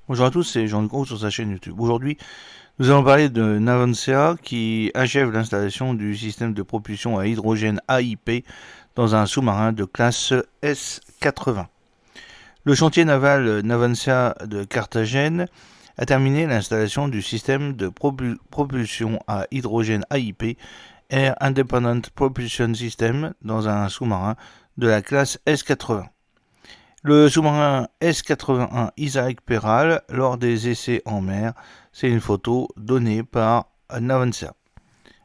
Bonjour à tous, c'est Jean-Luc Roux sur sa chaîne YouTube. Aujourd'hui, nous allons parler de Navantia qui achève l'installation du système de propulsion à hydrogène AIP dans un sous-marin de classe S80. Le chantier naval Navantia de Carthagène a terminé l'installation du système de propulsion à hydrogène AIP, Air Independent Propulsion System, dans un sous-marin de la classe S80. Le sous-marin S-81 Isaac Peral lors des essais en mer, c'est une photo donnée par Navantia.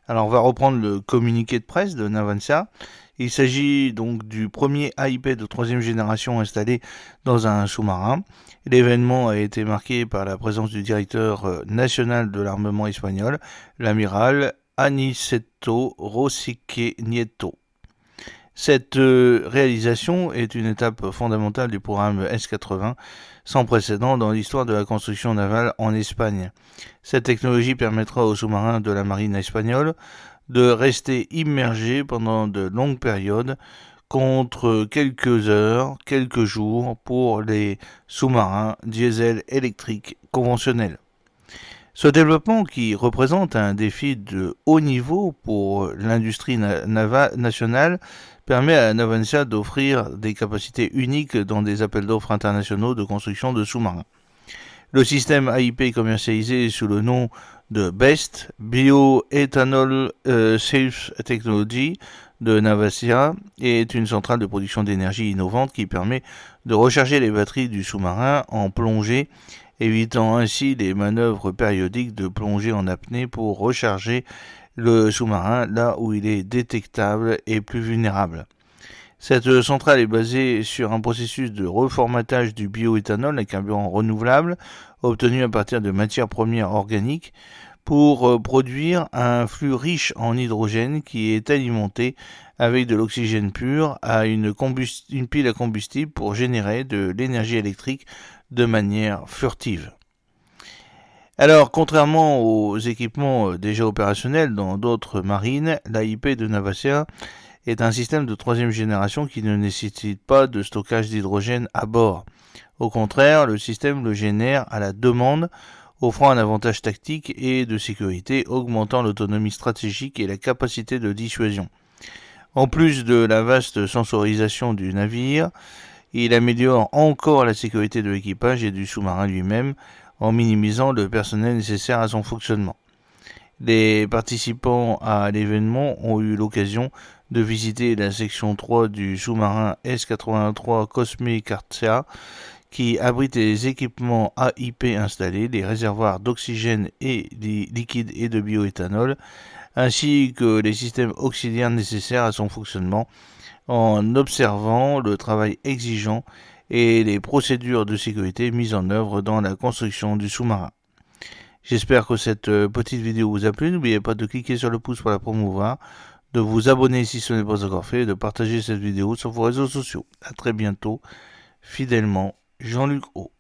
Alors on va reprendre le communiqué de presse de Navantia. Il s'agit donc du premier AIP de troisième génération installé dans un sous-marin. L'événement a été marqué par la présence du directeur national de l'armement espagnol, l'amiral Aniceto Rosique Nieto. Cette réalisation est une étape fondamentale du programme S-80, sans précédent dans l'histoire de la construction navale en Espagne. Cette technologie permettra aux sous-marins de la marine espagnole de rester immergés pendant de longues périodes contre quelques heures, quelques jours pour les sous-marins diesel électriques conventionnels. Ce développement, qui représente un défi de haut niveau pour l'industrie nationale, permet à Navantia d'offrir des capacités uniques dans des appels d'offres internationaux de construction de sous-marins. Le système AIP commercialisé sous le nom de BEST, Bioethanol Safe Technology, de Navantia, est une centrale de production d'énergie innovante qui permet de recharger les batteries du sous-marin en plongée, évitant ainsi les manœuvres périodiques de plongée en apnée pour recharger le sous-marin là où il est détectable et plus vulnérable. Cette centrale est basée sur un processus de reformatage du bioéthanol, un carburant renouvelable, obtenu à partir de matières premières organiques, pour produire un flux riche en hydrogène qui est alimenté avec de l'oxygène pur à une pile à combustible pour générer de l'énergie électrique de manière furtive. Alors, contrairement aux équipements déjà opérationnels dans d'autres marines, l'AIP de Navantia est un système de troisième génération qui ne nécessite pas de stockage d'hydrogène à bord. Au contraire, le système le génère à la demande, offrant un avantage tactique et de sécurité, augmentant l'autonomie stratégique et la capacité de dissuasion. En plus de la vaste sensorisation du navire, il améliore encore la sécurité de l'équipage et du sous-marin lui-même en minimisant le personnel nécessaire à son fonctionnement. Les participants à l'événement ont eu l'occasion de visiter la section 3 du sous-marin S-83 Cosme Cartia, qui abrite les équipements AIP installés, les réservoirs d'oxygène et liquide et de bioéthanol, ainsi que les systèmes auxiliaires nécessaires à son fonctionnement, en observant le travail exigeant et les procédures de sécurité mises en œuvre dans la construction du sous-marin. J'espère que cette petite vidéo vous a plu. N'oubliez pas de cliquer sur le pouce pour la promouvoir, de vous abonner si ce n'est pas encore fait et de partager cette vidéo sur vos réseaux sociaux. A très bientôt. Fidèlement, Jean-Luc Haut.